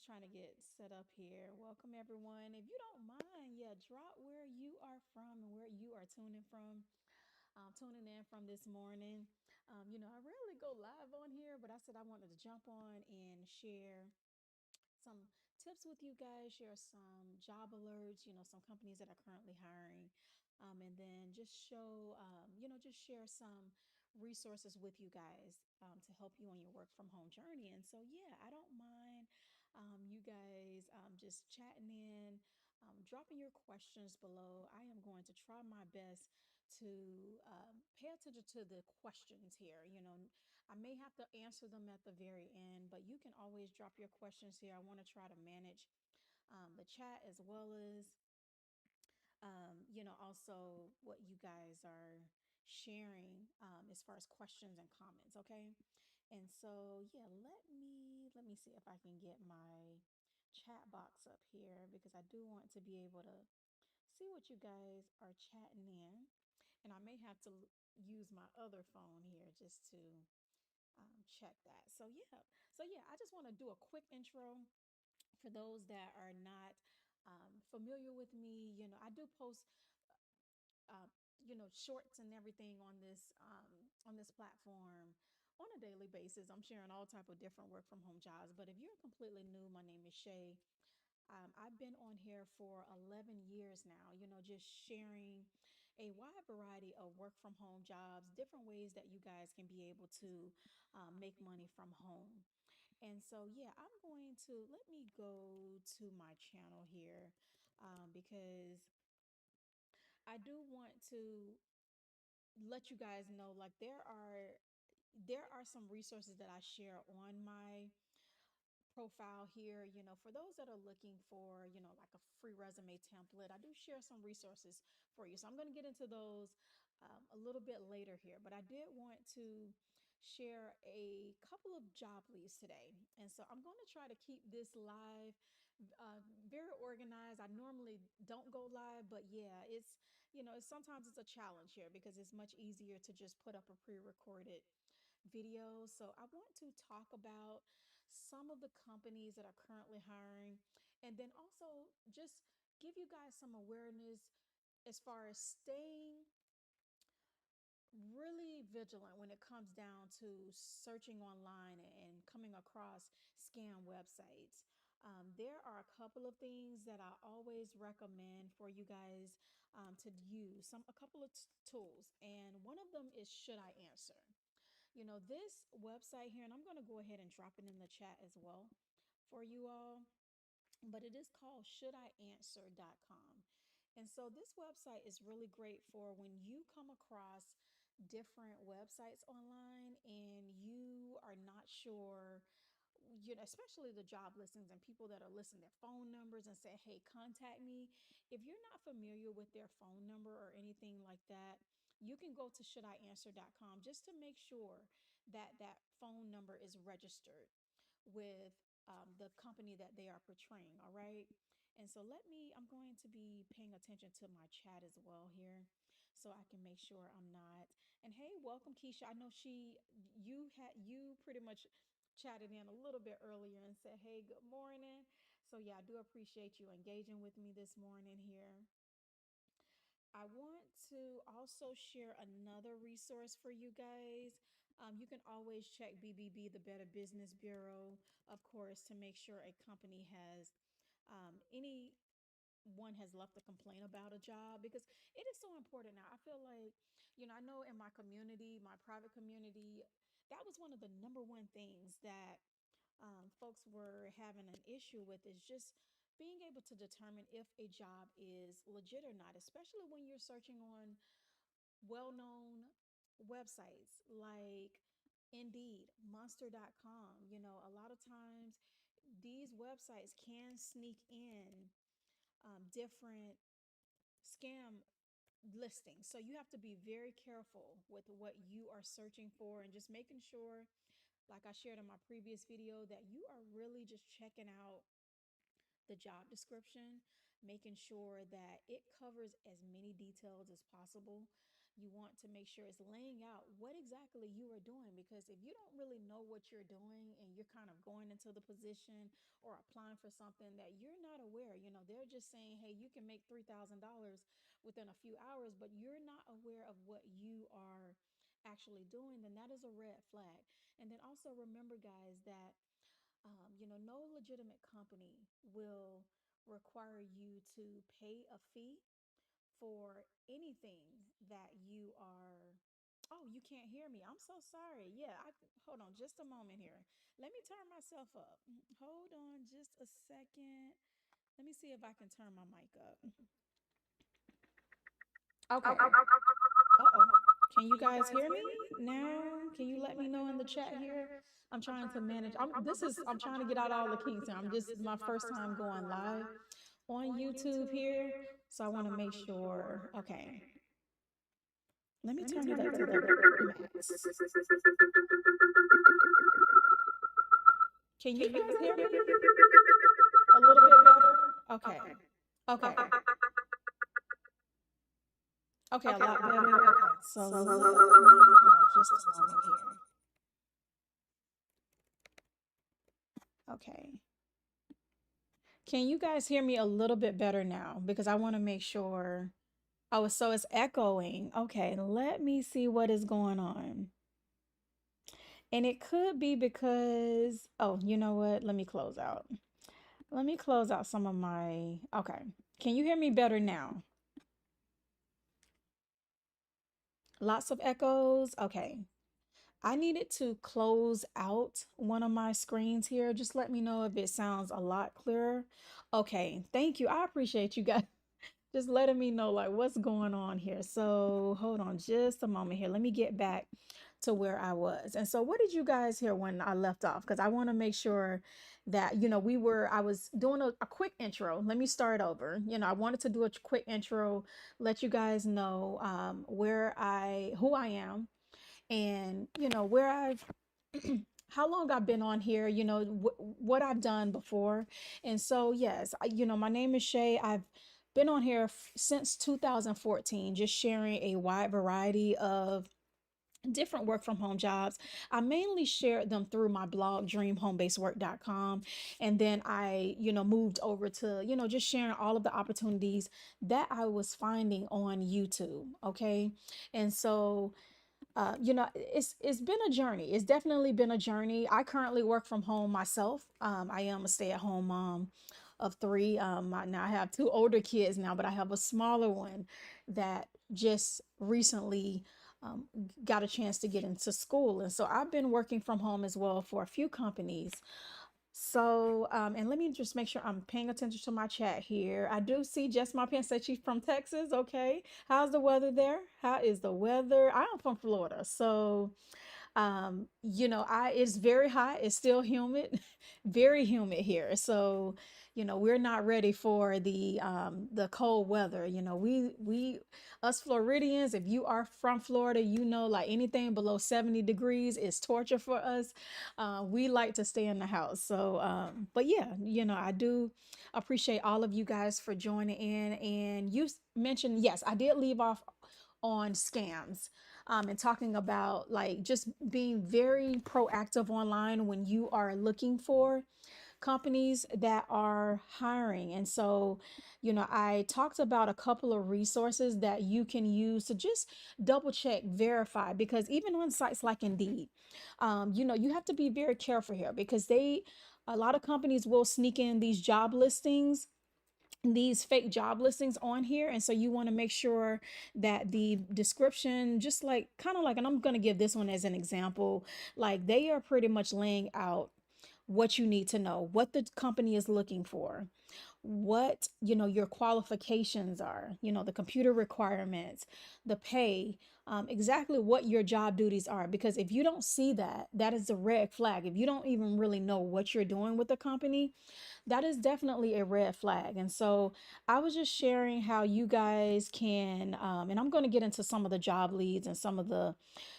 trying to get set up here. Welcome everyone. If you don't mind, yeah, drop where you are from and where you are tuning in from this morning. I rarely go live on here, but I said I wanted to jump on and share some tips with you guys, share some job alerts, some companies that are currently hiring, and then just just share some resources with you guys to help you on your work from home journey. And so, yeah, I don't mind you guys just chatting in. Dropping your questions below. I am going to try my best to pay attention to the questions here. I may have to answer them at the very end, but you can always drop your questions here. I want to try to manage the chat as well as, also what you guys are sharing as far as questions and comments. Okay, and so yeah, let me see if I can get my chat box up here because I do want to be able to see what you guys are chatting in, and I may have to use my other phone here just to check that. So yeah, I just want to do a quick intro for those that are not familiar with me. I do post, uh, shorts and everything on this platform on a daily basis. I'm sharing all type of different work from home jobs. But if you're completely new, my name is Shay. I've been on here for 11 years now, just sharing a wide variety of work from home jobs, different ways that you guys can be able to make money from home. And so, yeah, I'm going to let me go to my channel here because I do want to let you guys know like there are some resources that I share on my profile here, for those that are looking for, like a free resume template. I do share some resources for you. So I'm going to get into those a little bit later here, but I did want to share a couple of job leads today. And so I'm going to try to keep this live very organized. I normally don't go live, but yeah, sometimes it's a challenge here because it's much easier to just put up a pre-recorded videos. So I want to talk about some of the companies that are currently hiring and then also just give you guys some awareness as far as staying really vigilant when it comes down to searching online and coming across scam websites. There are a couple of things that I always recommend for you guys to use, a couple of tools, and one of them is Should I Answer? This website here, and I'm going to go ahead and drop it in the chat as well for you all, but it is called shouldianswer.com. And so this website is really great for when you come across different websites online and you are not sure, especially the job listings and people that are listing their phone numbers and say, hey, contact me. If you're not familiar with their phone number or anything like that, you can go to shouldianswer.com just to make sure that that phone number is registered with the company that they are portraying. All right. And so I'm going to be paying attention to my chat as well here so I can make sure I'm not. And hey, welcome, Keisha. I know you pretty much chatted in a little bit earlier and said, hey, good morning. So yeah, I do appreciate you engaging with me this morning here. I want to also share another resource for you guys. You can always check BBB, the Better Business Bureau, of course, to make sure a company has anyone has left a complaint about a job because it is so important now. I feel like, I know in my community, my private community, that was one of the number one things that folks were having an issue with is just being able to determine if a job is legit or not, especially when you're searching on well-known websites like Indeed, Monster.com. A lot of times these websites can sneak in different scam listings. So you have to be very careful with what you are searching for and just making sure, like I shared in my previous video, that you are really just checking out the job description, making sure that it covers as many details as possible. You want to make sure it's laying out what exactly you are doing, because if you don't really know what you're doing and you're kind of going into the position or applying for something that you're not aware, they're just saying, hey, you can make $3,000 within a few hours, but you're not aware of what you are actually doing, then that is a red flag. And then also remember, guys, that no legitimate company will require you to pay a fee for anything that you are. Oh, you can't hear me. I'm so sorry. Yeah, hold on just a moment here. Let me turn myself up. Hold on just a second. Let me see if I can turn my mic up. Okay. Uh-oh. Can you guys hear me now? Can you let me know in the chat here? I'm trying to manage. I'm trying to get out all the kinks here. I'm just my first time going live on YouTube here. So I want to make sure. Okay. Let me turn it up to the max. Can you guys hear me a little bit better? Okay. Okay. Okay, a lot better. Okay. So let me hold on just a moment here. Okay. Can you guys hear me a little bit better now? Because I want to make sure. Oh, so it's echoing. Okay, let me see what is going on. And it could be because, oh, you know what? Let me close out. Let me close out some of my. Okay. Can you hear me better now? Lots of echoes. Okay. I needed to close out one of my screens here. Just let me know if it sounds a lot clearer. Okay. Thank you. I appreciate you guys just letting me know like what's going on here. So hold on just a moment here. Let me get back to where I was. And so what did you guys hear when I left off? Because I want to make sure that, I was doing a quick intro. Let me start over. I wanted to do a quick intro, let you guys know who I am, and, where I've, how long I've been on here, what I've done before. And so, yes, my name is Shay. I've been on here since 2014, just sharing a wide variety of different work from home jobs. I mainly shared them through my blog, dreamhomebasedwork.com. And then I, moved over to, just sharing all of the opportunities that I was finding on YouTube. Okay. And so, it's been a journey. It's definitely been a journey. I currently work from home myself. I am a stay-at-home mom of three. Now I have two older kids now, but I have a smaller one that just recently um, got a chance to get into school. And so I've been working from home as well for a few companies. So, and let me just make sure I'm paying attention to my chat here. I do see Jess My Pen said she's from Texas. Okay. How's the weather there? How is the weather? I am from Florida. So, it's very hot. It's still humid, very humid here. So, we're not ready for the cold weather. Us Floridians, if you are from Florida, like anything below 70 degrees is torture for us. We like to stay in the house. So, but yeah, I do appreciate all of you guys for joining in. And you mentioned, yes, I did leave off on scams, and talking about like just being very proactive online when you are looking for companies that are hiring. And so, I talked about a couple of resources that you can use to just double check, verify, because even on sites like Indeed, you have to be very careful here because a lot of companies will sneak in these fake job listings on here. And so you want to make sure that the description, just like kind of like, and I'm going to give this one as an example, like they are pretty much laying out what you need to know, what the company is looking for, what, your qualifications are, the computer requirements, the pay, exactly what your job duties are. Because if you don't see that, that is a red flag. If you don't even really know what you're doing with the company, that is definitely a red flag. And so I was just sharing how you guys can, and I'm going to get into some of the job leads and some of the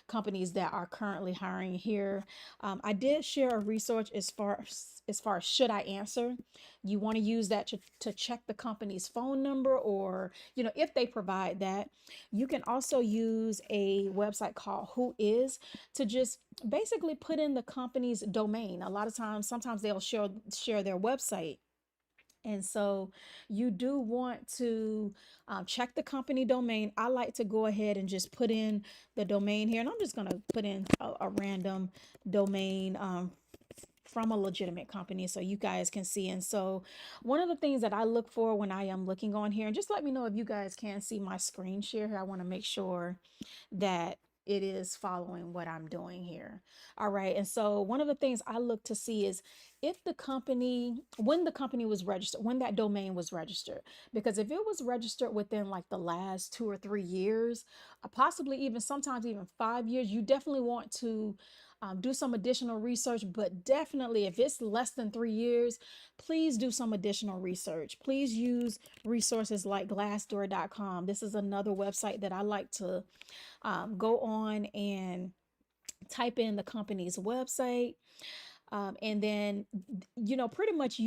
companies that are currently hiring here. I did share a resource as far as should I answer, you want to use that to check the company's phone number, or if they provide that. You can also use a website called Who Is to just basically put in the company's domain. A lot of times, sometimes they'll share their website. And so you do want to check the company domain. I like to go ahead and just put in the domain here. And I'm just going to put in a random domain from a legitimate company so you guys can see. And so one of the things that I look for when I am looking on here, and just let me know if you guys can see my screen share here. I want to make sure that it is following what I'm doing here. All right. And so one of the things I look to see is if the company, when the company was registered, when that domain was registered, because if it was registered within like the last 2 or 3 years, possibly even sometimes even 5 years, you definitely want to do some additional research. But definitely, if it's less than 3 years, please do some additional research. Please use resources like glassdoor.com. This is another website that I like to go on and type in the company's website. And then, pretty much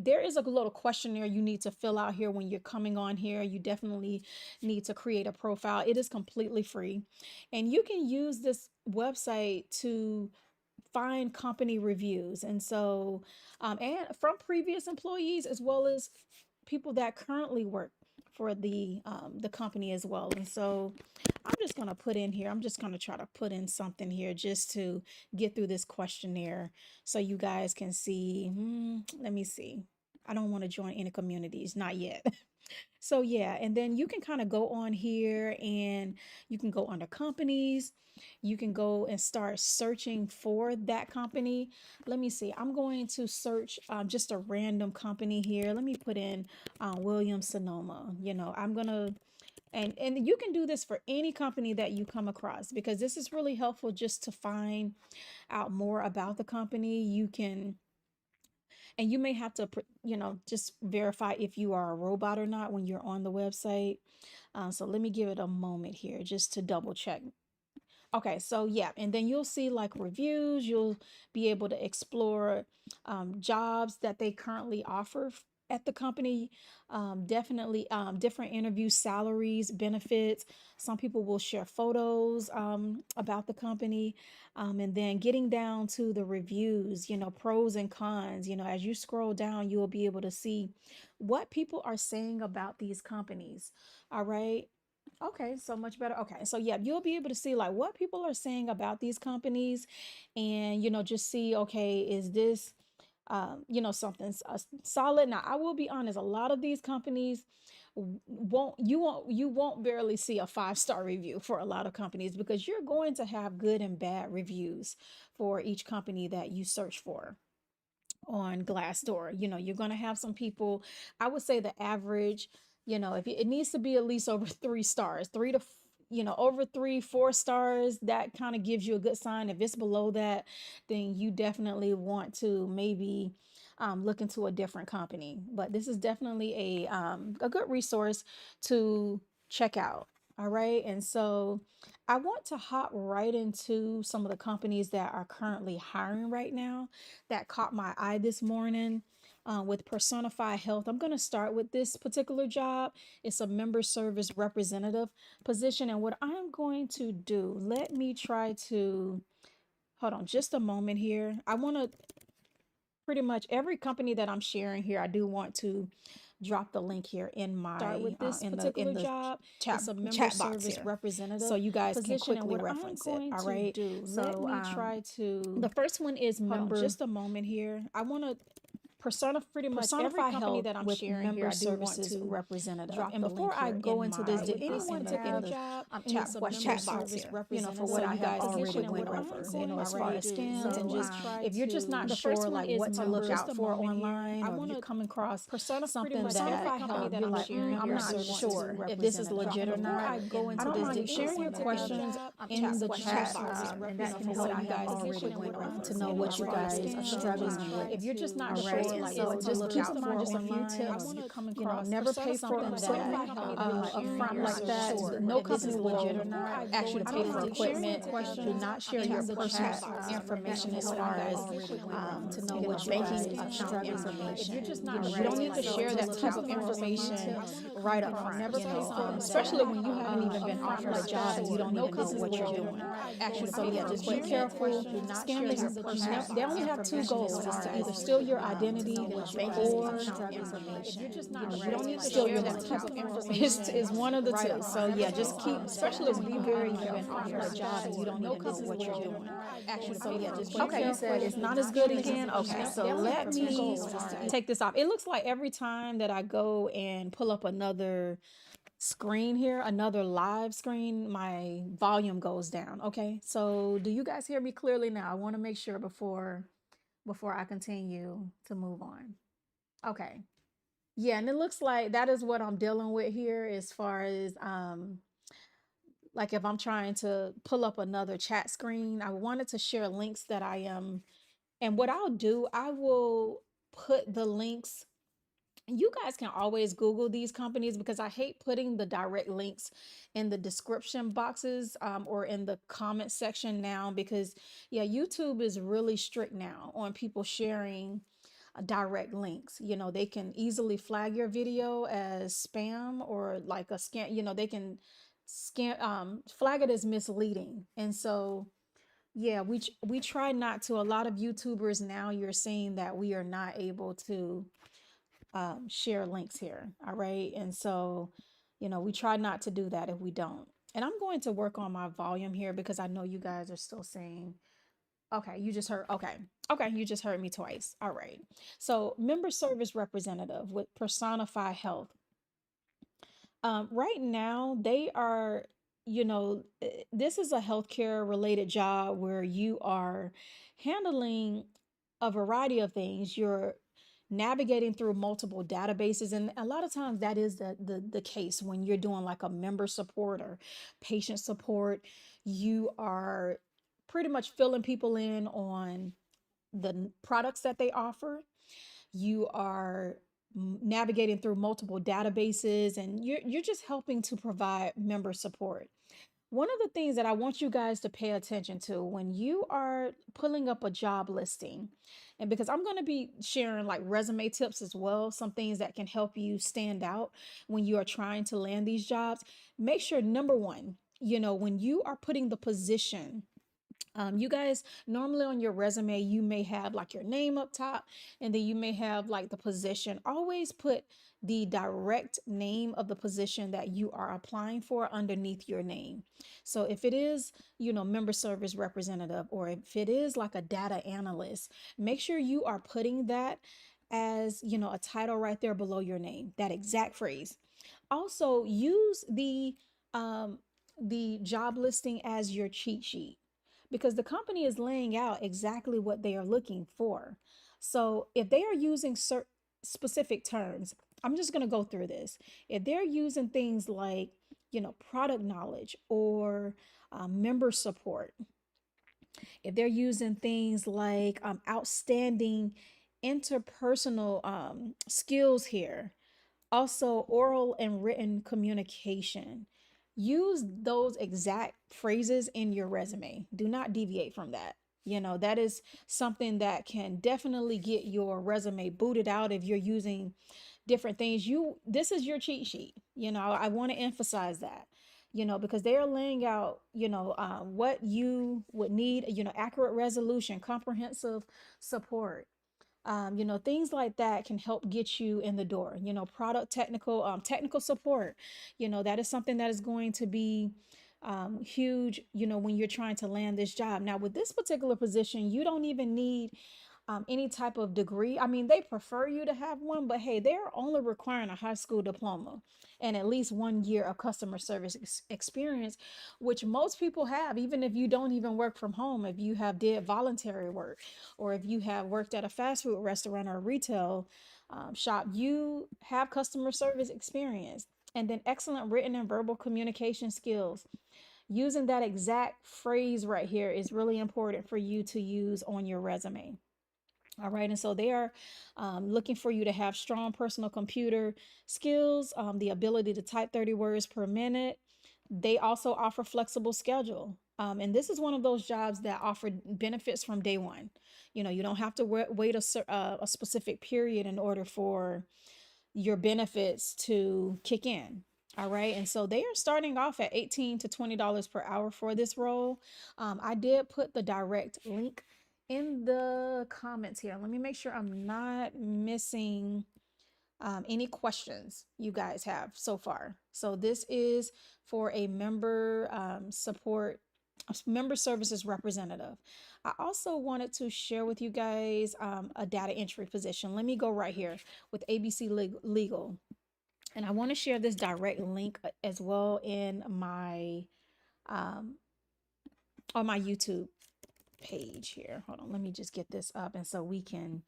there is a little questionnaire you need to fill out here when you're coming on here. You definitely need to create a profile. It is completely free. And you can use this website to find company reviews. And so, and from previous employees, as well as people that currently work for the company as well. And so I'm just going to put in here, I'm just going to try to put in something here just to get through this questionnaire so you guys can see. Let me see. I don't want to join any communities, not yet. So yeah, and then you can kind of go on here and you can go under companies. You can go and start searching for that company. Let me see. I'm going to search just a random company here. Let me put in Williams Sonoma. I'm gonna and you can do this for any company that you come across, because this is really helpful just to find out more about the company. And you may have to, just verify if you are a robot or not when you're on the website. So let me give it a moment here just to double check. Okay, so yeah, and then you'll see like reviews. You'll be able to explore jobs that they currently offer at the company. Definitely different interview salaries, benefits. Some people will share photos about the company. And then getting down to the reviews, pros and cons. As you scroll down, you'll be able to see what people are saying about these companies. All right. Okay, so much better. Okay, so yeah, you'll be able to see like what people are saying about these companies, and just see, okay, is this something solid? Now, I will be honest, a lot of these companies won't barely see a 5-star review for a lot of companies, because you're going to have good and bad reviews for each company that you search for on Glassdoor. You're going to have some people. I would say the average, if it needs to be at least over 3 stars, over 3, 4 stars, that kind of gives you a good sign. If it's below that, then you definitely want to maybe look into a different company. But this is definitely a good resource to check out. All right. And so I want to hop right into some of the companies that are currently hiring right now that caught my eye this morning. With Personify Health, I'm going to start with this particular job. It's a member service representative position. And what I'm going to do, let me try to hold on just a moment here. I want to pretty much every company that I'm sharing here, I do want to drop the link here in my start with this particular job. It's a member service representative, so you guys can quickly reference it. All right. Let me try to. The first one is member. Just a moment here. I want to pretty much every company that I'm sharing here, I do want to representative. And before I go into this, did anyone have chat box here? For what I have already went over, as far as scams, and just if you're just not sure like what to look out for online, or you come across something that you're like, I'm not sure if this is legit or not. I don't mind sharing your questions in the chat box, and that can help you guys already went over to know what you guys are struggling with. If you're just not sure And like so what to just look keep out in for mind, just a few online. tips you come across Never pay for something equipment that upfront you're like not that. sure No if this company is legit will or not. ask you to pay for Sharing equipment. Do questions, not share your use the personal chat information as help far you guys as to know what you banking guys are account struggling with. information. All You don't right. need to So share that just type keep of in mind, just a few information tips right you up come front. across Especially that when you haven't even been offered a like job and that. you don't No even know company what you're will doing. ask you to So pay yeah, for just be equipment. careful. Do not share Scammers, your personal they only have two information as goals: is far to either as steal your to know identity what you guys or are struggling with. All you don't right. need to So share yeah, that just keep type of information information is one of the right up tips. So front. yeah, just keep, especially Just when be you very haven't even been careful offered a with job that. and you don't even know what you're doing. So yeah, just be Okay, you said careful. it's not as good Because again. Okay, they so only let have two me goals. take this off. It looks like every time that I go and pull up another screen here, another live screen, my volume goes down. Okay, so do you guys hear me clearly now? I want to make sure before I continue to move on. Okay. Yeah, and it looks like that is what I'm dealing with here as far as like if I'm trying to pull up another chat screen. I wanted to share links that I am, and what I'll do, I will put the links. You guys can always Google these companies because I hate putting the direct links in the description boxes or in the comment section now because, yeah, YouTube is really strict now on people sharing direct links. They can easily flag your video as spam or like a scam. They can flag it as misleading. And so, yeah, we try not to. A lot of YouTubers now, you're seeing that we are not able to share links here. All right. And so, we try not to do that if we don't. And I'm going to work on my volume here because I know you guys are still saying, okay, you just heard, okay. Okay, you just heard me twice. All right. So, member service representative with Personify Health. Right now, they are, this is a healthcare related job where you are handling a variety of things. You're navigating through multiple databases, and a lot of times that is the case when you're doing like a member support or patient support. You are pretty much filling people in on the products that they offer. You are navigating through multiple databases, and you're just helping to provide member support. One of the things that I want you guys to pay attention to when you are pulling up a job listing, and because I'm going to be sharing like resume tips as well, some things that can help you stand out when you are trying to land these jobs. Make sure, number one, when you are putting the position, you guys, normally on your resume, you may have like your name up top, and then you may have like the position. Always put the direct name of the position that you are applying for underneath your name. So if it is, member service representative, or if it is like a data analyst, make sure you are putting that as, a title right there below your name, that exact phrase. Also, use the job listing as your cheat sheet because the company is laying out exactly what they are looking for. So if they are using certain specific terms, I'm just going to go through this. If they're using things like, product knowledge or member support, if they're using things like outstanding interpersonal skills here, also oral and written communication. Use those exact phrases in your resume. Do not deviate from that. That is something that can definitely get your resume booted out if you're using different things. This is your cheat sheet. I want to emphasize that. Because they are laying out, what you would need, accurate resolution, comprehensive support, things like that can help get you in the door. Product technical support, that is something that is going to be huge, when you're trying to land this job. Now with this particular position, you don't even need any type of degree. I mean, they prefer you to have one, but hey, they're only requiring a high school diploma and at least 1 year of customer service experience, which most people have, even if you don't even work from home. If you have did voluntary work, or if you have worked at a fast food restaurant or retail shop, you have customer service experience. And then excellent written and verbal communication skills. Using that exact phrase right here is really important for you to use on your resume. All right. And so they are looking for you to have strong personal computer skills, the ability to type 30 words per minute. They also offer flexible schedule. And this is one of those jobs that offer benefits from day one. You know, you don't have to wait a specific period in order for your benefits to kick in. All right. And so they are starting off at $18 to $20 per hour for this role. I did put the direct link in the comments here. Let me make sure I'm not missing any questions you guys have so far. So this is for a member services representative. I also wanted to share with you guys a data entry position. Let me go right here with ABC Legal. And I want to share this direct link as well in my um, on my YouTube page here. Hold on, let me just get this up, and so we can,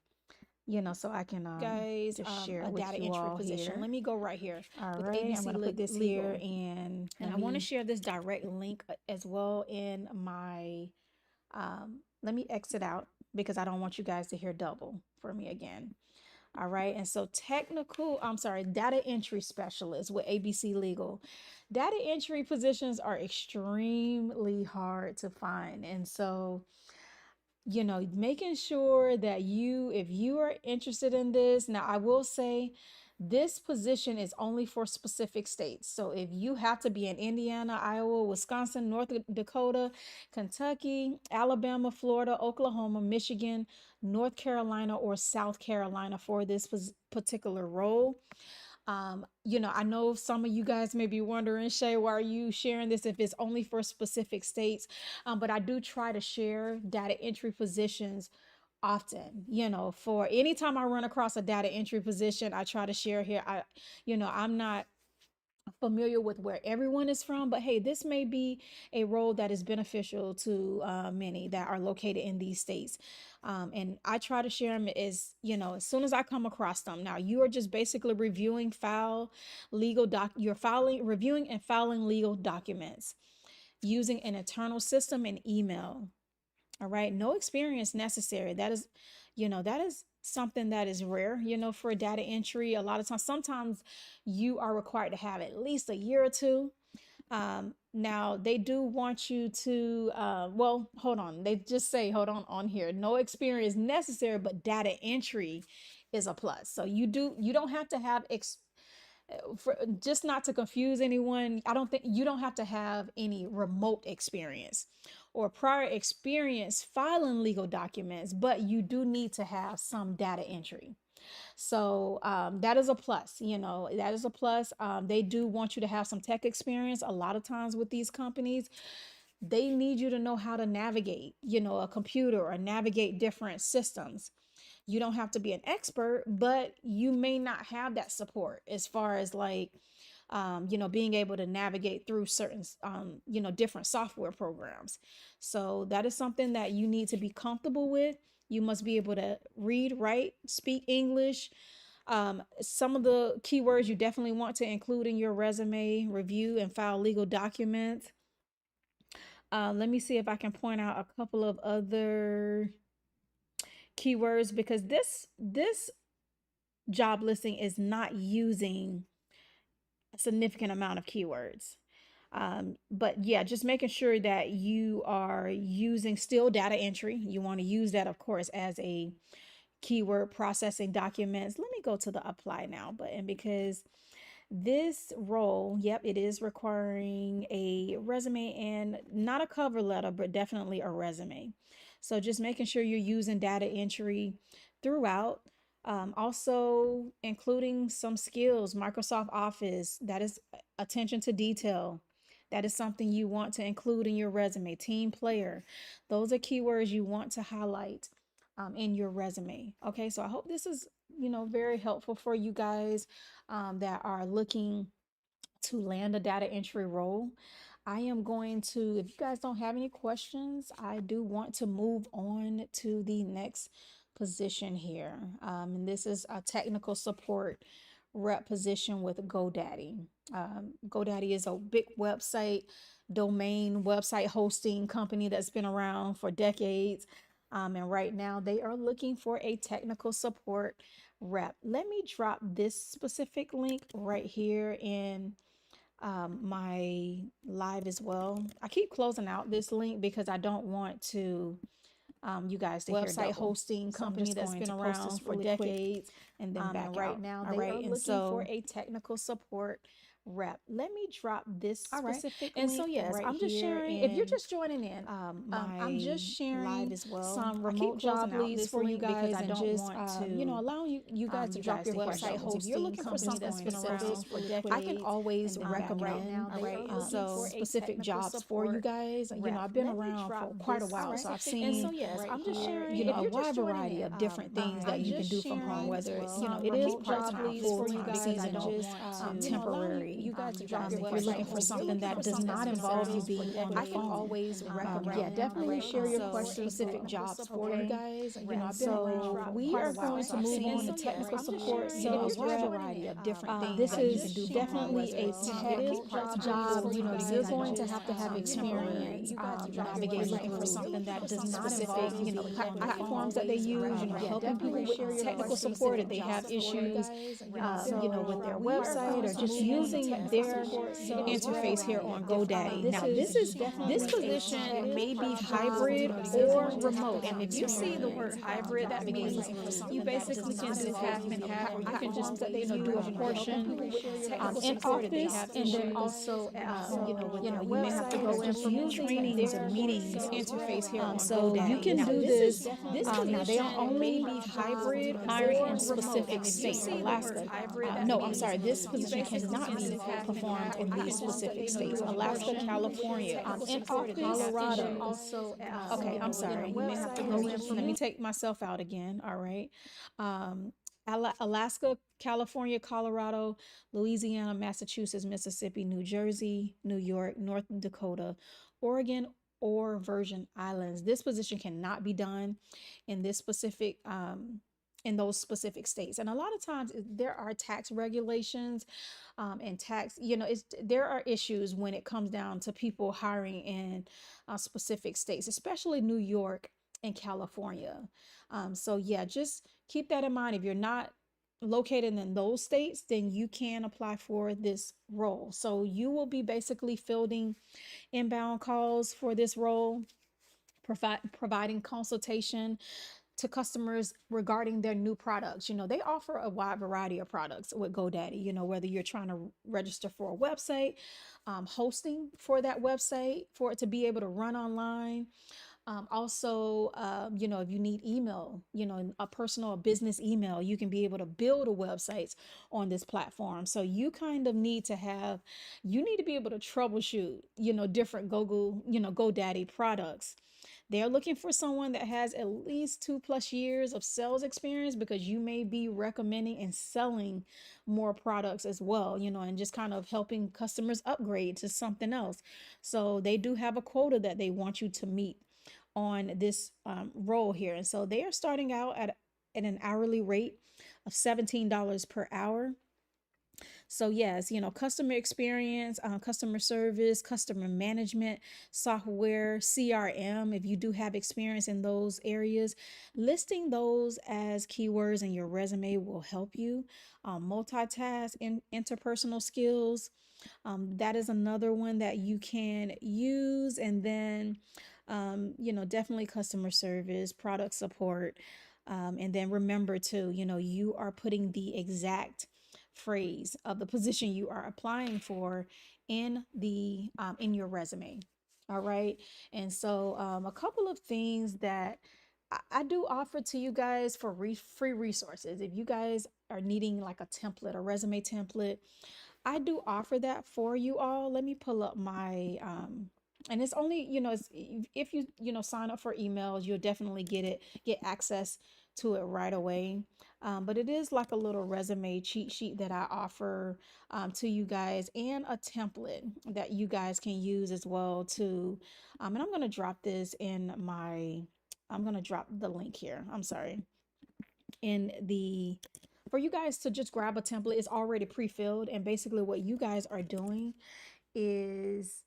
so I can Guys, just share a with data you entry all position. here. Let me go right here All with right, I'm ABC gonna put this Legal. here, and I want to share this direct link as well in my. Let me exit out because I don't want you guys to hear double for me again. All right. And so data entry specialist with ABC Legal. Data entry positions are extremely hard to find. And so, making sure that if you are interested in this, now I will say this position is only for specific states. So if you have to be in Indiana, Iowa, Wisconsin, North Dakota, Kentucky, Alabama, Florida, Oklahoma, Michigan, North Carolina, or South Carolina for this particular role, I know some of you guys may be wondering, Shay, why are you sharing this if it's only for specific states? But I do try to share data entry positions often. For anytime I run across a data entry position, I try to share here. I'm not familiar with where everyone is from, but hey, this may be a role that is beneficial to many that are located in these states. And I try to share them as soon as I come across them. Now, you are just basically you're reviewing and filing legal documents using an internal system and email. All right. No experience necessary. That is something that is rare, for data entry. A lot of times, sometimes you are required to have at least a year or two. Now they do want you to, well, hold on. They just say, hold on here. No experience necessary, but data entry is a plus. So you don't have to have just not to confuse anyone, I don't think you don't have to have any remote experience or prior experience filing legal documents, but you do need to have some data entry. So that is a plus. That is a plus. They do want you to have some tech experience. A lot of times with these companies, they need you to know how to navigate, a computer or navigate different systems. You don't have to be an expert, but you may not have that support as far as like, being able to navigate through certain, different software programs. So that is something that you need to be comfortable with. You must be able to read, write, speak English. Some of the keywords you definitely want to include in your resume: review and file legal documents. Let me see if I can point out a couple of other keywords because this job listing is not using a significant amount of keywords. But yeah, just making sure that you are using still data entry. You want to use that, of course, as a keyword processing documents. Let me go to the apply now button because this role, yep, it is requiring a resume and not a cover letter, but definitely a resume. So just making sure you're using data entry throughout. Also, including some skills, Microsoft Office, that is attention to detail. That is something you want to include in your resume. Team player, those are keywords you want to highlight in your resume. Okay, so I hope this is, very helpful for you guys that are looking to land a data entry role. I am going to, if you guys don't have any questions, I do want to move on to the next position here. And this is a technical support rep position with GoDaddy. GoDaddy is a big website hosting company that's been around for decades. And right now they are looking for a technical support rep. Let me drop this specific link right here in my live as well. I keep closing out this link because I don't want to you guys to hear Website double. hosting So I'm company just that's going been to post around this for really quick decades. and then And back right out. now All they right. are And looking for so, a technical support rep. let me drop this All right. specific And so, link yes, right I'm just here sharing. If you're in just joining in, I'm my just live sharing as well. some I keep remote closing job out leads this for you link because guys I and don't just, want to allowing you guys to you drop guys your to hear website double. hosting. If you're looking for Company something that's been around specific, for I can decades always and then back out. recommend All right. And so, specific jobs for you guys. rep. I've been Let me around drop for quite a this while, so I've specific seen and so yes, right I'm just here, sharing. If a you're just wide joining variety in, of different things that I'm you can just do from home, sharing whether it's, some it is remote part job time, leads full for you time guys. I season, don't just want to temporary. you guys to drop your If you're website looking for hosting. If you're something looking that for does something not that's been involve you around for being on the decades, I can phone, always recommend. yeah, definitely share your for questions specific jobs for you guys. I've been So around for we quite a are while, going so to I've move on seen to technical support. so A a wide wide variety of different things this that you is can do from home, definitely whether a it's tech job. You're going to have experience navigating through something that does not specific, involve you being on the platforms phone. that they use, helping people with technical support if they have issues, with their website or just using their interface here on GoDaddy. Now, this position may be hybrid or remote, and if you see the word hybrid, that means you basically can do half and half, or you can just do a portion in office, and then also you may have to go in for trainings or meetings Interface here on so you GoDaddy. can Now, do this now they are only may be hybrid hiring or in remote. specific And if you states. see the word Alaska. hybrid, that No, I'm means sorry. This you position basically cannot can be do half and half, performed or in you these can just specific states. do a Alaska, portion California, in office, Colorado. also. Okay, I'm sorry. You may have to go in. Let me take myself out again. All right. Um, Alaska, California, Colorado, Louisiana, Massachusetts, Mississippi, New Jersey, New York, North Dakota, Oregon, or Virgin Islands. This position cannot be done in this specific in those specific states. And a lot of times there are tax regulations and tax, there are issues when it comes down to people hiring in specific states, especially New York and California. So yeah, just keep that in mind. If you're not located in those states, then you can apply for this role. So you will be basically fielding inbound calls for this role, providing consultation to customers regarding their new products. They offer a wide variety of products with GoDaddy, whether you're trying to register for a website, hosting for that website, for it to be able to run online. Also, if you need email, a personal or business email, you can be able to build a website on this platform. So you kind of you need to be able to troubleshoot, different GoDaddy products. They're looking for someone that has at least 2+ years of sales experience, because you may be recommending and selling more products as well, and just kind of helping customers upgrade to something else. So they do have a quota that they want you to meet on this role here. And so they are starting out at an hourly rate of $17 per hour. So yes, customer experience, customer service, customer management, software, CRM, if you do have experience in those areas, listing those as keywords in your resume will help you. Multitask and interpersonal skills, that is another one that you can use. And then, definitely customer service, product support. And then remember too, you are putting the exact phrase of the position you are applying for in your resume. All right. And so a couple of things that I do offer to you guys for free resources. If you guys are needing like a template, a resume template, I do offer that for you all. Let me pull up my and it's only, if you, sign up for emails, you'll definitely get access to it right away. But it is like a little resume cheat sheet that I offer to you guys, and a template that you guys can use as well too. And I'm going to drop this I'm going to drop the link here. I'm sorry. In the For you guys to just grab a template. It's already pre-filled, and basically what you guys are doing is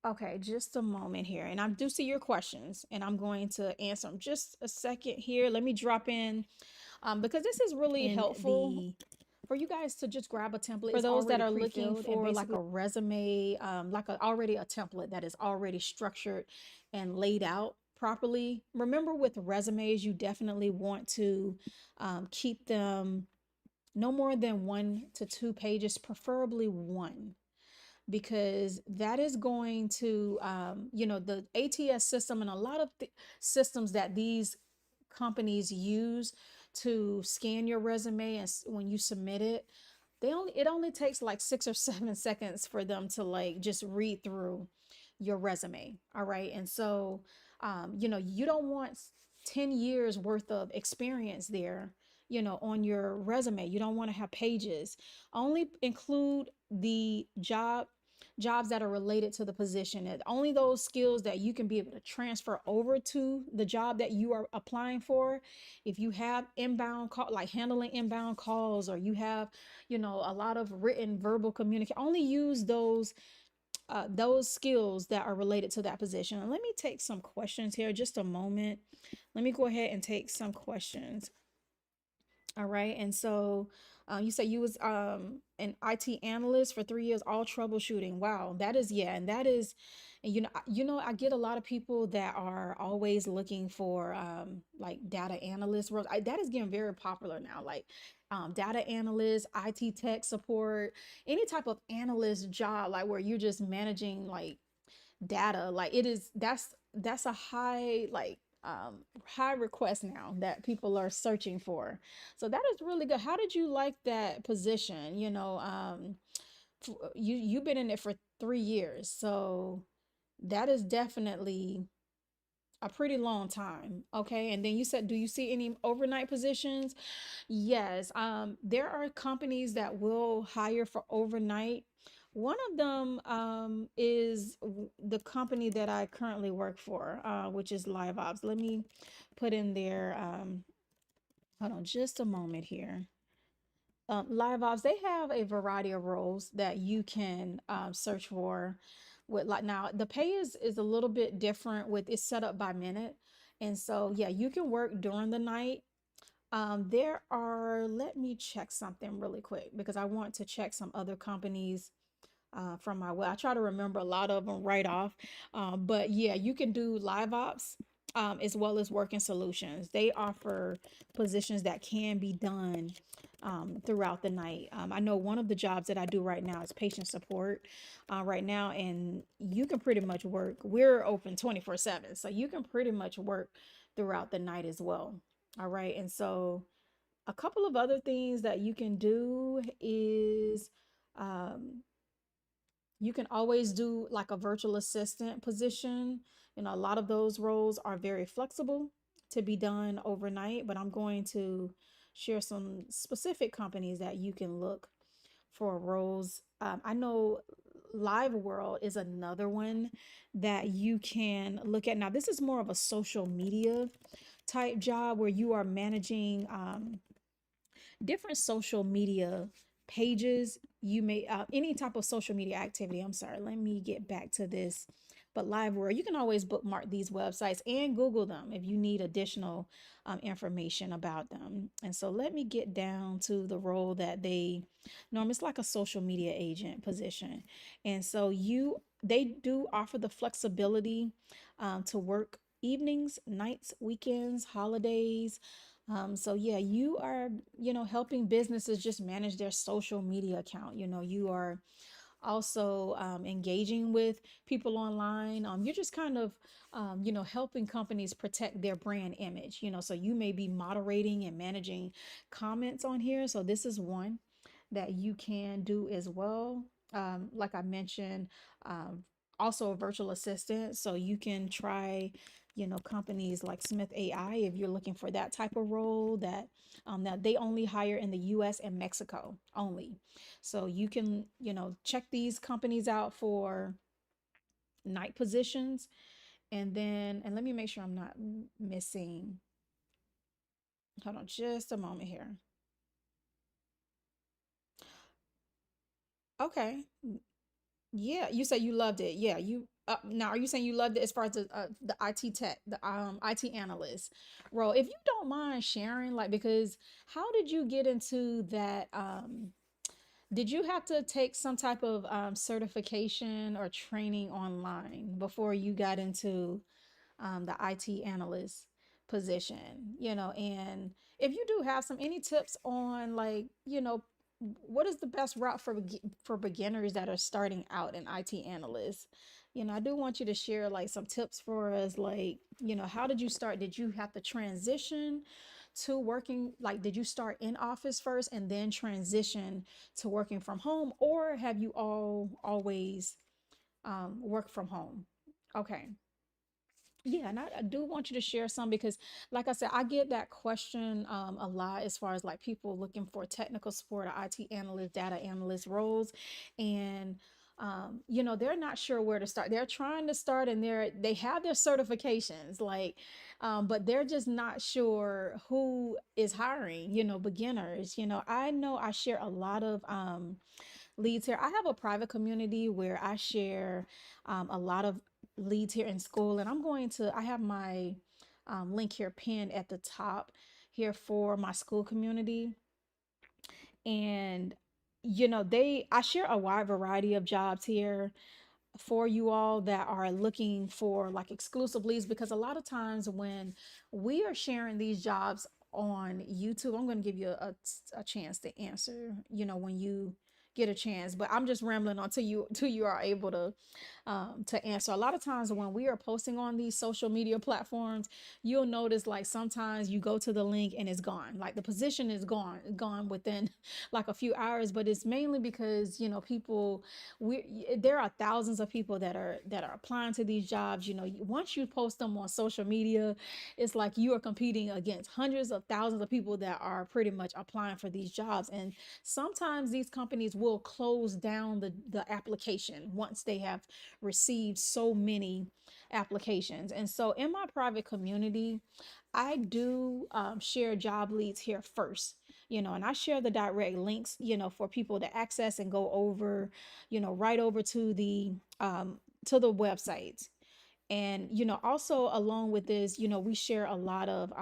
Okay, just a moment here. And I do see your questions and I'm going to answer them. Just a second here. Let me drop in because this is really In helpful the for you guys to just grab a template. For It's those that already are looking pre-filled and for like basically a resume, already a template that is already structured and laid out properly. Remember, with resumes, you definitely want to keep them no more than 1 to 2 pages, preferably one, because that is going to, the ATS system and a lot of systems that these companies use to scan your resume and when you submit it, it only takes like 6 or 7 seconds for them to like just read through your resume. All right. And so, you don't want 10 years worth of experience there, on your resume. You don't want to have pages. Only include the jobs that are related to the position, and only those skills that you can be able to transfer over to the job that you are applying for. If you have inbound call, like handling inbound calls, or you have, a lot of written verbal communication, only use those skills that are related to that position. And let me take some questions here, just a moment. Let me go ahead and take some questions. All right. And so you said you was an IT analyst for 3 years, all troubleshooting. Wow, that is, yeah, and that is, and I get a lot of people that are always looking for like data analyst roles. That is getting very popular now. Like data analyst, IT tech support, any type of analyst job, like where you're just managing like data, like it is, that's a high request now that people are searching for. So that is really good. How did you like that position? You've been in it for 3 years, so that is definitely a pretty long time. Okay, and then you said, do you see any overnight positions? Yes, there are companies that will hire for overnight. One of them is the company that I currently work for, which is Live Ops. Let me put in there. Hold on just a moment here. Live Ops, they have a variety of roles that you can search for. With like now, the pay is a little bit different. With it's set up by minute, and so yeah, you can work during the night. There are, let me check something really quick because I want to check some other companies from my web. I try to remember a lot of them right off. But yeah, you can do live ops as well as working solutions. They offer positions that can be done throughout the night. I know one of the jobs that I do right now is patient support right now, and you can pretty much work. We're open 24/7, so you can pretty much work throughout the night as well. All right. And so a couple of other things that you can do is um, you can always do like a virtual assistant position. A lot of those roles are very flexible to be done overnight, but I'm going to share some specific companies that you can look for roles. I know Live World is another one that you can look at. Now, this is more of a social media type job where you are managing different social media pages. You may any type of social media activity. I'm sorry, let me get back to this. But Live World, you can always bookmark these websites and Google them if you need additional information about them. And so let me get down to the role that they norm. It's like a social media agent position, and so they do offer the flexibility to work evenings, nights, weekends, holidays. So yeah, you are, helping businesses just manage their social media account. You are also engaging with people online. You're just kind of, helping companies protect their brand image. So you may be moderating and managing comments on here. So this is one that you can do as well. Like I mentioned, um, also a virtual assistant. So you can try, companies like Smith AI if you're looking for that type of role that they only hire in the US and Mexico only. So you can, check these companies out for night positions. And let me make sure I'm not missing. Hold on just a moment here. Okay. Yeah, you say you loved it. Yeah, you now are you saying you loved it as far as the IT tech, the IT analyst role? If you don't mind sharing, like, because how did you get into that? Did you have to take some type of certification or training online before you got into the IT analyst position, and if you do have some any tips on, like, what is the best route for for beginners that are starting out in IT analysts? I do want you to share like some tips for us, like, how did you start? Did you have to transition to working, like, did you start in office first and then transition to working from home, or have you always worked from home? Okay. Yeah, and I do want you to share some because, like I said, I get that question a lot as far as like people looking for technical support or IT analyst, data analyst roles, and they're not sure where to start. They're trying to start and they have their certifications, like, but they're just not sure who is hiring. Beginners. I know I share a lot of leads here. I have a private community where I share a lot of leads here in school, and I have my link here pinned at the top here for my school community. And I share a wide variety of jobs here for you all that are looking for like exclusive leads, because a lot of times when we are sharing these jobs on YouTube, I'm going to give you a chance to answer, when you get a chance, but I'm just rambling until you are able to answer. A lot of times when we are posting on these social media platforms, you'll notice like sometimes you go to the link and it's gone. Like the position is gone within like a few hours, but it's mainly because, there are thousands of people that are applying to these jobs. Once you post them on social media, it's like you are competing against hundreds of thousands of people that are pretty much applying for these jobs. And sometimes these companies will close down the application once they have received so many applications. And so in my private community, I do share job leads here first, and I share the direct links, for people to access and go over, right over to the websites. And also along with this, we share a lot of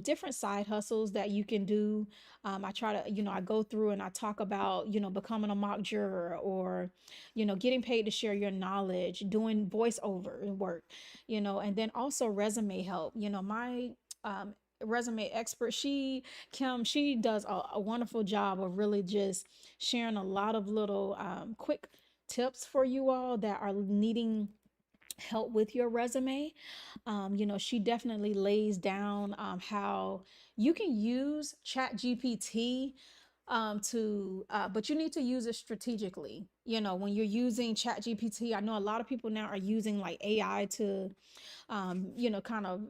different side hustles that you can do. I try to, I go through and I talk about, becoming a mock juror, or getting paid to share your knowledge, doing voiceover work, and then also resume help. My resume expert, she does a wonderful job of really just sharing a lot of little quick tips for you all that are needing help with your resume. She definitely lays down how you can use Chat GPT but you need to use it strategically. When you're using Chat GPT, I know a lot of people now are using like AI to kind of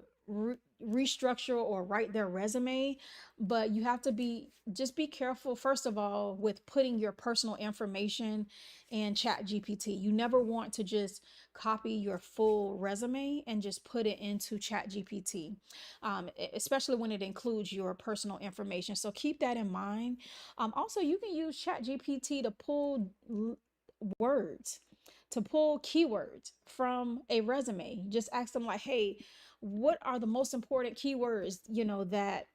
restructure or write their resume. But you have to be careful, first of all, with putting your personal information in Chat GPT. You never want to just copy your full resume and just put it into Chat GPT, especially when it includes your personal information. So keep that in mind. Also, you can use Chat GPT to pull words, to pull keywords from a resume. Just ask them, like, hey, what are the most important keywords, that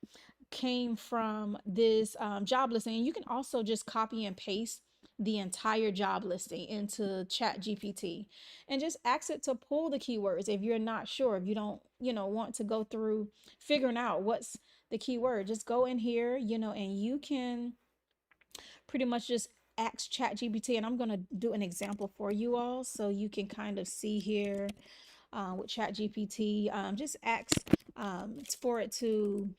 came from this job listing? And you can also just copy and paste the entire job listing into Chat GPT and just ask it to pull the keywords. If you're not sure, if you don't, want to go through figuring out what's the keyword, just go in here, and you can pretty much just ask Chat GPT. And I'm going to do an example for you all so you can kind of see here with Chat GPT. Just ask for it to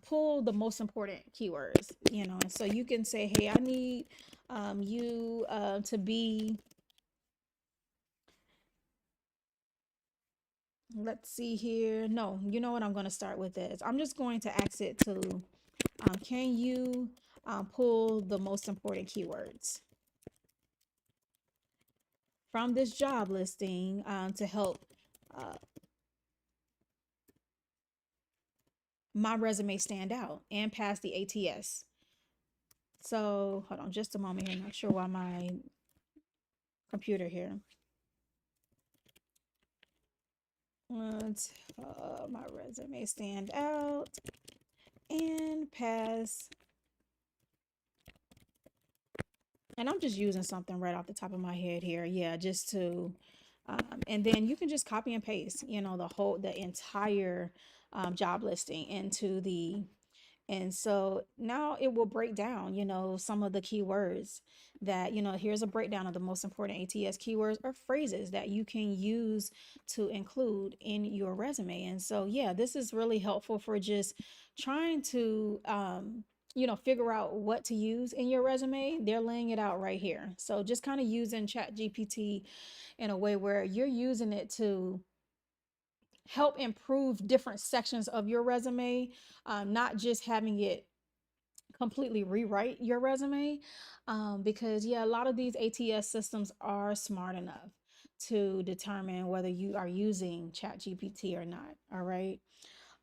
pull the most important keywords, and so you can say, hey, I need you to be, let's see here. No, you know what? I'm going to start with this. I'm just going to ask it to, can you pull the most important keywords from this job listing to help uh, my resume stand out and pass the ATS. So hold on just a moment here. Not sure why my computer here. Let my resume stand out and pass. And I'm just using something right off the top of my head here. Yeah, just to, and then you can just copy and paste, the entire job listing into the and so now it will break down, some of the keywords that, here's a breakdown of the most important ATS keywords or phrases that you can use to include in your resume. And so, yeah, this is really helpful for just trying to, figure out what to use in your resume. They're laying it out right here. So just kind of using Chat GPT in a way where you're using it to help improve different sections of your resume, not just having it completely rewrite your resume. Because, yeah, a lot of these ATS systems are smart enough to determine whether you are using ChatGPT or not. All right.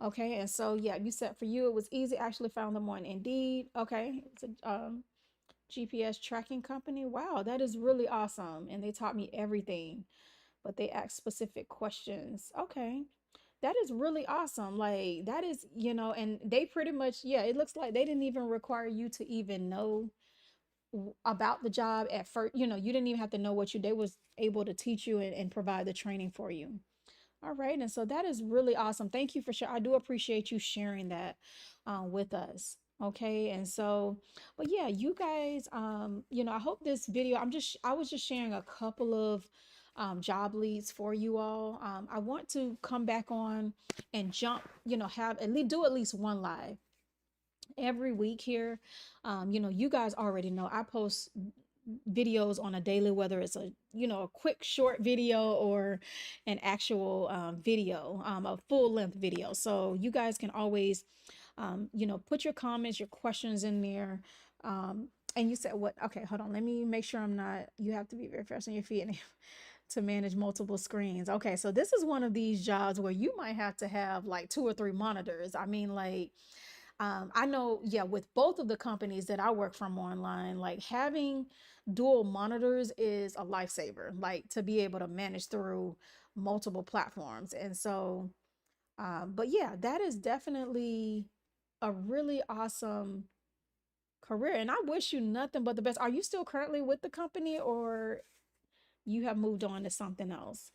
Okay. And so, yeah, you said for you it was easy. I actually found them on Indeed. Okay. It's a GPS tracking company. Wow, that is really awesome. And they taught me everything, but they ask specific questions. Okay. That is really awesome. Like that is, and they pretty much, yeah, it looks like they didn't even require you to even know about the job at first. You didn't even have to know they was able to teach you and provide the training for you. All right. And so that is really awesome. Thank you for sure. I do appreciate you sharing that with us. Okay. And so, but yeah, you guys, I hope this video, I was just sharing a couple of job leads for you all. I want to come back on and jump, have at least do at least one live every week here. You guys already know I post videos on a daily, whether it's a quick short video or an actual video, a full length video. So you guys can always, put your comments, your questions in there. And you said what? Okay, hold on. Let me make sure I'm not. You have to be very fast on your feet and to manage multiple screens. Okay, so this is one of these jobs where you might have to have like 2 or 3 monitors. I mean, like I know, yeah, with both of the companies that I work from online, like having dual monitors is a lifesaver, like to be able to manage through multiple platforms. And so, but yeah, that is definitely a really awesome career. And I wish you nothing but the best. Are you still currently with the company or you have moved on to something else?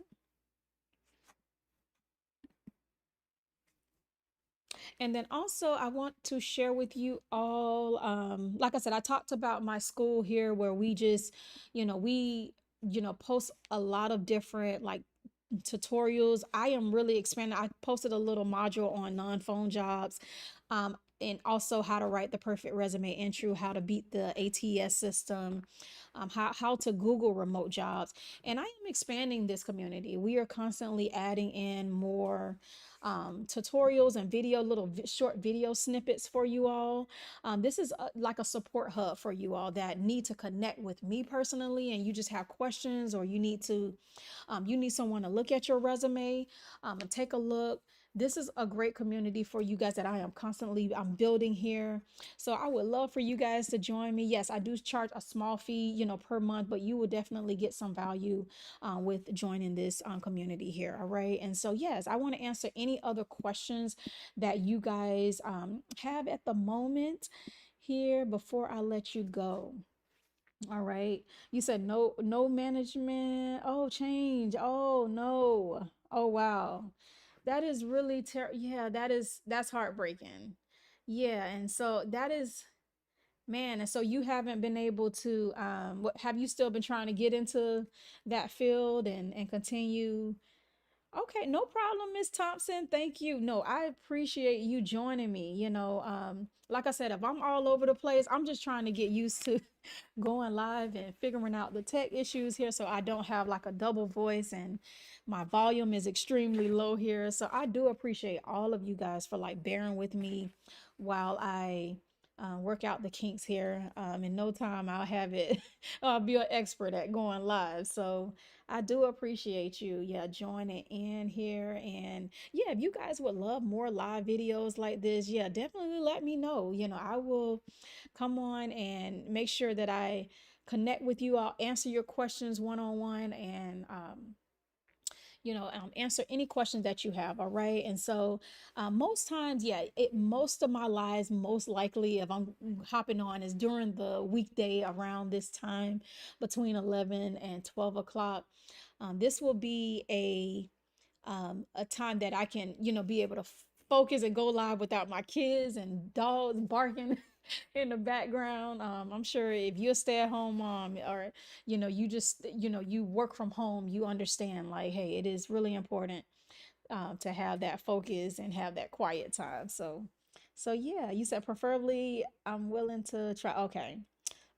And then also, I want to share with you all, like I said, I talked about my school here where we just, post a lot of different like tutorials. I am really expanding. I posted a little module on non-phone jobs. And also how to write the perfect resume intro, how to beat the ATS system, how to Google remote jobs. And I am expanding this community. We are constantly adding in more tutorials and short video snippets for you all. This is like a support hub for you all that need to connect with me personally, and you just have questions or you need someone to look at your resume and take a look. This is a great community for you guys that I'm building here. So I would love for you guys to join me. Yes, I do charge a small fee, per month, but you will definitely get some value with joining this community here. All right. And so, yes, I want to answer any other questions that you guys have at the moment here before I let you go. All right. You said no management. Oh, change. Oh, no. Oh, wow. That is really yeah, that's heartbreaking. Yeah, and so that is man, and so you haven't been able to what have you still been trying to get into that field and continue. Okay, no problem, Miss Thompson. Thank you. No, I appreciate you joining me. Like I said, if I'm all over the place, I'm just trying to get used to going live and figuring out the tech issues here so I don't have like a double voice and my volume is extremely low here. So I do appreciate all of you guys for like bearing with me while I work out the kinks here. In no time, I'll have it. I'll be an expert at going live. So I do appreciate you, yeah, joining in here. And yeah, if you guys would love more live videos like this, yeah, definitely let me know. I will come on and make sure that I connect with you. I'll answer your questions one on one, and answer any questions that you have. All right. And so, most times, yeah, most of my lives, most likely, if I'm hopping on, is during the weekday around this time between 11 and 12 o'clock. This will be a time that I can, be able to focus and go live without my kids and dogs barking in the background. I'm sure if you're a stay-at-home mom, or you just you work from home, you understand, like, hey, it is really important to have that focus and have that quiet time. So yeah, you said preferably I'm willing to try. Okay.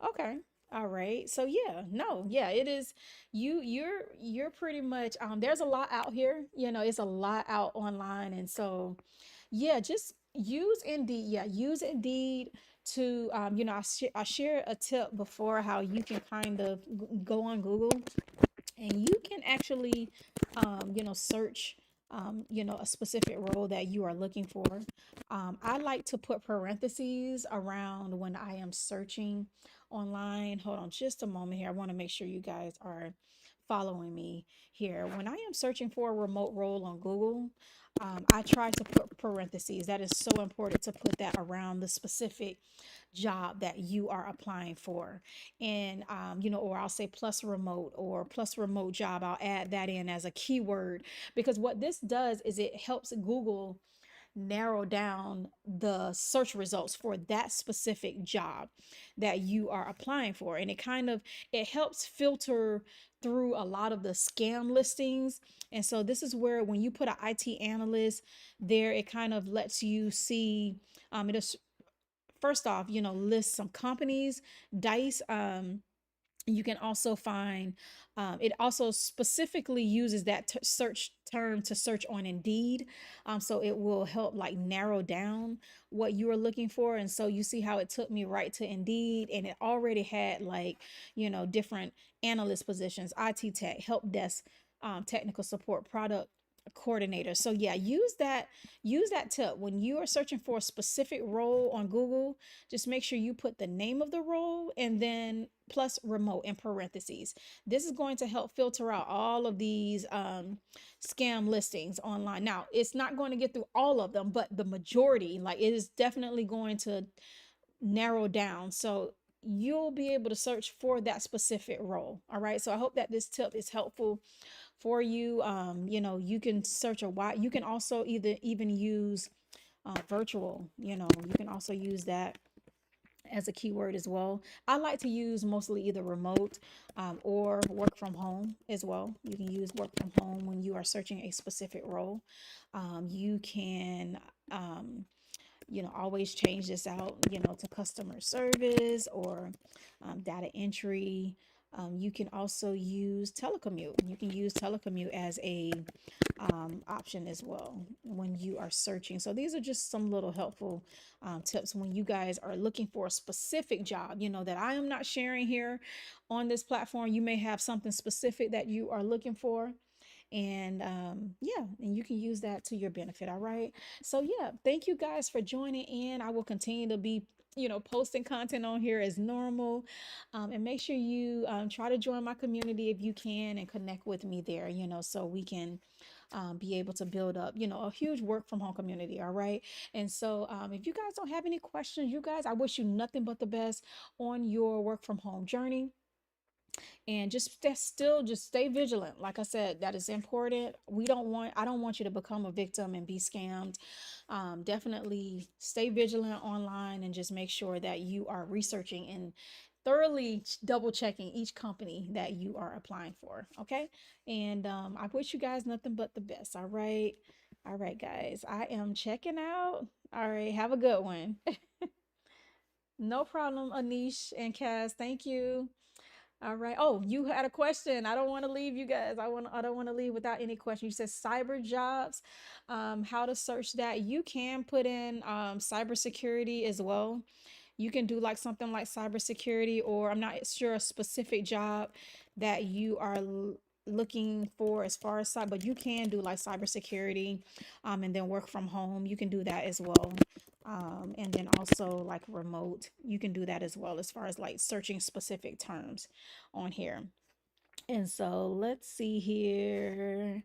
Okay. All right. So yeah, no, yeah, it is you're pretty much there's a lot out here. It's a lot out online, and so yeah, just use Indeed. Yeah, use Indeed to I share a tip before how you can kind of go on Google and you can actually search a specific role that you are looking for. I like to put parentheses around when I am searching online. Hold on just a moment here. I want to make sure you guys are following me here. When I am searching for a remote role on Google, I try to put parentheses. That is so important to put that around the specific job that you are applying for. And or I'll say plus remote or plus remote job. I'll add that in as a keyword, because what this does is it helps Google narrow down the search results for that specific job that you are applying for. And it helps filter through a lot of the scam listings. And so this is where when you put an IT analyst there, it kind of lets you see, it is first off, list some companies. Dice, you can also find, it also specifically uses that search term to search on Indeed. So it will help like narrow down what you are looking for. And so you see how it took me right to Indeed, and it already had like, different analyst positions, IT tech, help desk, technical support, product coordinator. So yeah, use that tip when you are searching for a specific role on Google. Just make sure you put the name of the role and then plus remote in parentheses. This is going to help filter out all of these scam listings online. Now, it's not going to get through all of them, but the majority, like, it is definitely going to narrow down. So you'll be able to search for that specific role. All right. So I hope that this tip is helpful for you. You can search a wide, you can also either even use virtual, you can also use that as a keyword as well. I like to use mostly either remote or work from home as well. You can use work from home when you are searching a specific role. You can always change this out, to customer service or data entry. You can also use telecommute. You can use telecommute as a option as well when you are searching. So these are just some little helpful tips when you guys are looking for a specific job, that I am not sharing here on this platform. You may have something specific that you are looking for, and yeah, and you can use that to your benefit. All right. So yeah, thank you guys for joining in. I will continue to be posting content on here as normal, and make sure you try to join my community if you can and connect with me there, so we can be able to build up, a huge work from home community. All right. And so if you guys don't have any questions, you guys, I wish you nothing but the best on your work from home journey, and just stay vigilant. Like I said, that is important. I don't want you to become a victim and be scammed. Definitely stay vigilant online and just make sure that you are researching and thoroughly double checking each company that you are applying for. Okay. And I wish you guys nothing but the best. All right, guys, I am checking out. All right, have a good one. No problem, Anish and Kaz. Thank you. All right. Oh, you had a question. I don't want to leave you guys. I don't want to leave without any question. You said cyber jobs. How to search that. You can put in cybersecurity as well. You can do like something like cybersecurity, or I'm not sure a specific job that you are looking for as far as but you can do like cybersecurity, and then work from home. You can do that as well. And then also like remote, you can do that as well as far as like searching specific terms on here. And so let's see here.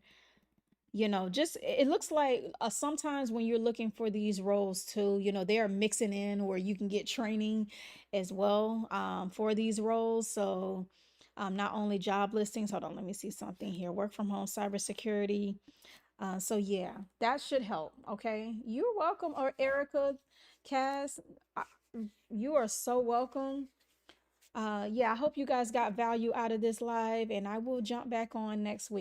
Just it looks like sometimes when you're looking for these roles too, they are mixing in where you can get training as well, for these roles. So not only job listings. Hold on, let me see something here. Work from home, cybersecurity. So yeah, that should help. Okay, you're welcome. Or Erica, Cass, uh, you are so welcome. Yeah, I hope you guys got value out of this live, and I will jump back on next week.